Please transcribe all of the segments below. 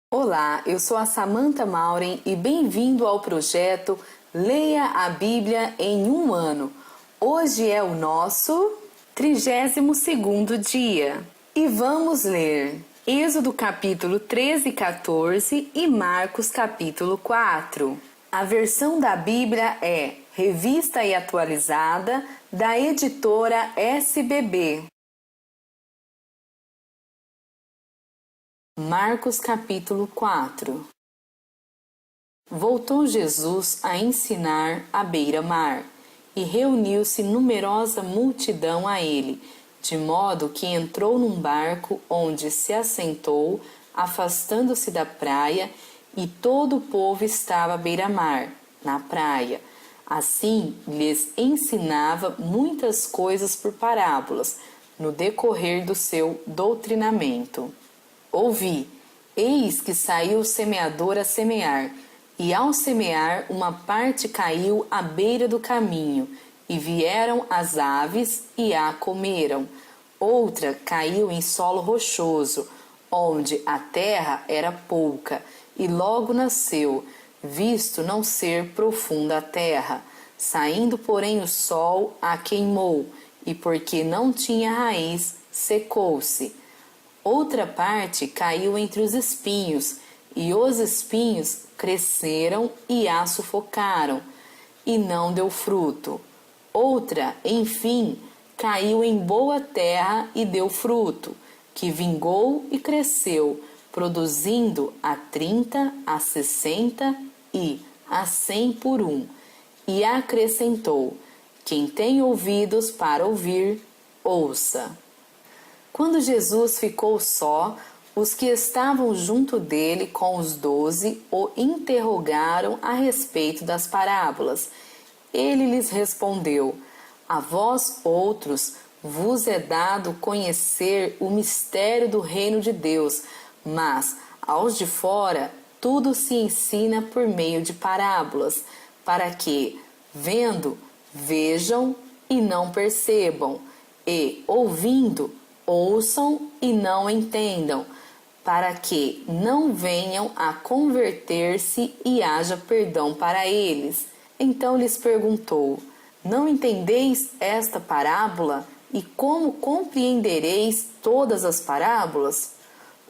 Olá, eu sou a Samantha Mauren e bem-vindo ao projeto Leia a Bíblia em um ano. Hoje é o nosso 32º dia e vamos ler Êxodo capítulo 13 e 14 e Marcos capítulo 4. A versão da Bíblia é Revista e Atualizada da editora SBB. Marcos capítulo 4. Voltou Jesus a ensinar à beira-mar, e reuniu-se numerosa multidão a ele, de modo que entrou num barco onde se assentou, afastando-se da praia, e todo o povo estava à beira-mar, na praia. Assim lhes ensinava muitas coisas por parábolas, no decorrer do seu doutrinamento. Ouvi, eis que saiu o semeador a semear, e ao semear uma parte caiu à beira do caminho, e vieram as aves e a comeram. Outra caiu em solo rochoso, onde a terra era pouca, e logo nasceu, visto não ser profunda a terra. Saindo, porém, o sol a queimou, e porque não tinha raiz, secou-se. Outra parte caiu entre os espinhos, e os espinhos cresceram e a sufocaram, e não deu fruto. Outra, enfim, caiu em boa terra e deu fruto, que vingou e cresceu, produzindo a 30, a 60 e a 100 por um. E acrescentou: quem tem ouvidos para ouvir, ouça. Quando Jesus ficou só, os que estavam junto dele com os 12 o interrogaram a respeito das parábolas. Ele lhes respondeu: a vós outros vos é dado conhecer o mistério do reino de Deus, mas aos de fora tudo se ensina por meio de parábolas, para que, vendo, vejam e não percebam, e ouvindo, ouçam e não entendam, para que não venham a converter-se e haja perdão para eles. Então lhes perguntou: não entendeis esta parábola? E como compreendereis todas as parábolas?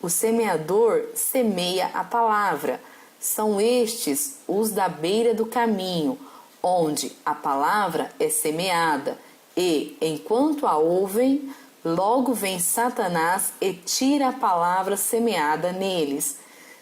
O semeador semeia a palavra. São estes os da beira do caminho, onde a palavra é semeada, e, enquanto a ouvem, logo vem Satanás e tira a palavra semeada neles.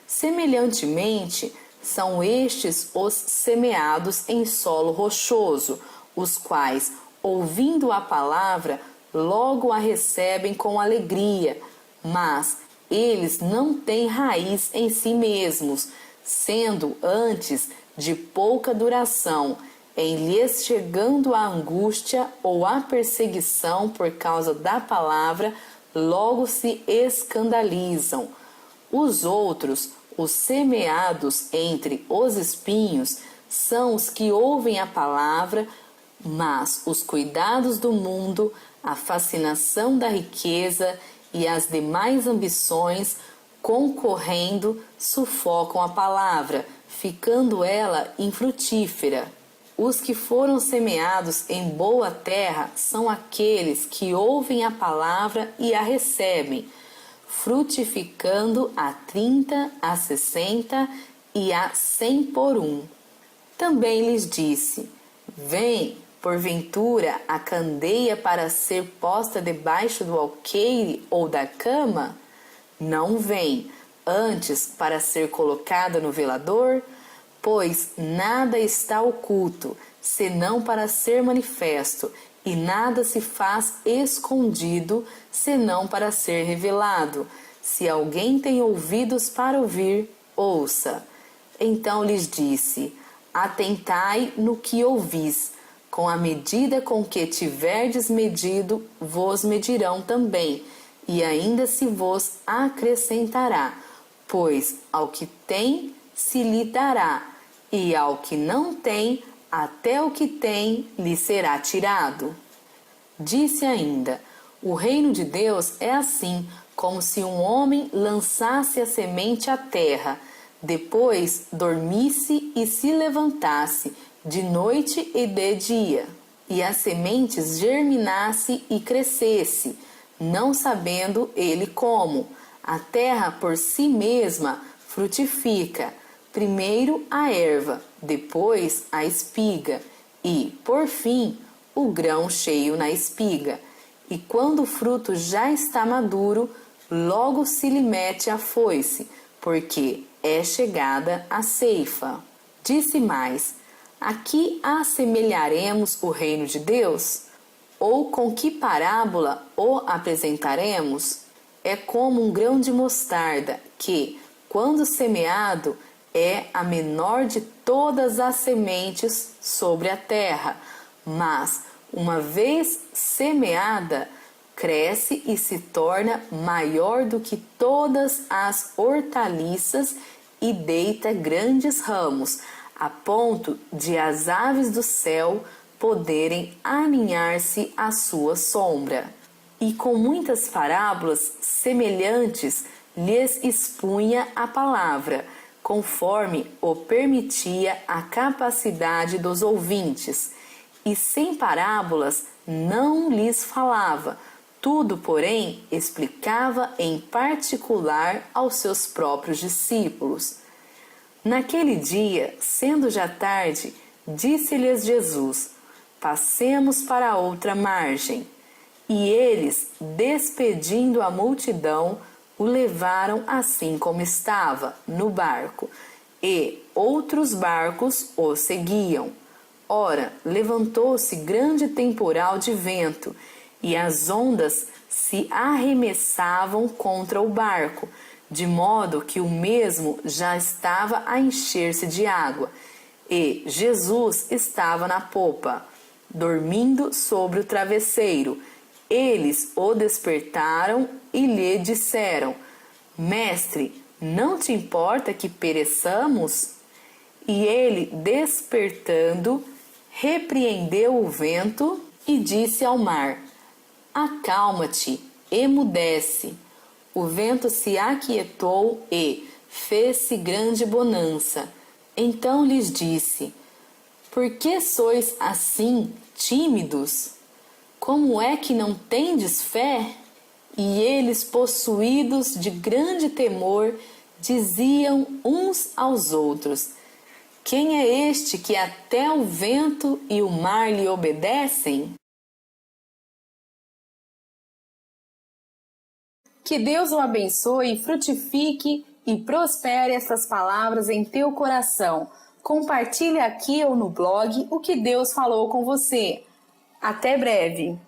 Semelhantemente, são estes os semeados em solo rochoso, os quais, ouvindo a palavra, logo a recebem com alegria, mas eles não têm raiz em si mesmos, sendo antes de pouca duração, em lhes chegando a angústia ou a perseguição por causa da palavra, logo se escandalizam. Os outros, os semeados entre os espinhos, são os que ouvem a palavra, mas os cuidados do mundo, a fascinação da riqueza e as demais ambições, concorrendo, sufocam a palavra, ficando ela infrutífera. Os que foram semeados em boa terra são aqueles que ouvem a palavra e a recebem, frutificando a 30, a 60 e a 100 por um. Também lhes disse: vem, porventura, a candeia para ser posta debaixo do alqueire ou da cama? Não vem, antes para ser colocada no velador? Pois nada está oculto, senão para ser manifesto, e nada se faz escondido, senão para ser revelado. Se alguém tem ouvidos para ouvir, ouça. Então lhes disse: atentai no que ouvis. Com a medida com que tiverdes medido, vos medirão também, e ainda se vos acrescentará. Pois ao que tem, se lhe dará, e ao que não tem, até o que tem lhe será tirado. Disse ainda: o reino de Deus é assim, como se um homem lançasse a semente à terra, depois dormisse e se levantasse de noite e de dia, e as sementes germinasse e crescesse, não sabendo ele como. A terra por si mesma frutifica, primeiro a erva, depois a espiga, e, por fim, o grão cheio na espiga. E quando o fruto já está maduro, logo se lhe mete a foice, porque é chegada a ceifa. Disse mais: aqui assemelharemos o reino de Deus? Ou com que parábola o apresentaremos? É como um grão de mostarda que, quando semeado, é a menor de todas as sementes sobre a terra, mas, uma vez semeada, cresce e se torna maior do que todas as hortaliças e deita grandes ramos, a ponto de as aves do céu poderem aninhar-se à sua sombra. E com muitas parábolas semelhantes lhes expunha a palavra, conforme o permitia a capacidade dos ouvintes, e sem parábolas não lhes falava, tudo, porém, explicava em particular aos seus próprios discípulos. Naquele dia, sendo já tarde, disse-lhes Jesus: passemos para a outra margem. E eles, despedindo a multidão, o levaram assim como estava, no barco, e outros barcos o seguiam. Ora, levantou-se grande temporal de vento, e as ondas se arremessavam contra o barco, de modo que o mesmo já estava a encher-se de água, e Jesus estava na popa, dormindo sobre o travesseiro. Eles o despertaram e lhe disseram: Mestre, não te importa que pereçamos? E ele, despertando, repreendeu o vento e disse ao mar: acalma-te, emudece. O vento se aquietou e fez-se grande bonança. Então lhes disse: por que sois assim tímidos? Como é que não tendes fé? E eles, possuídos de grande temor, diziam uns aos outros: quem é este que até o vento e o mar lhe obedecem? Que Deus o abençoe, frutifique e prospere essas palavras em teu coração. Compartilhe aqui ou no blog o que Deus falou com você. Até breve!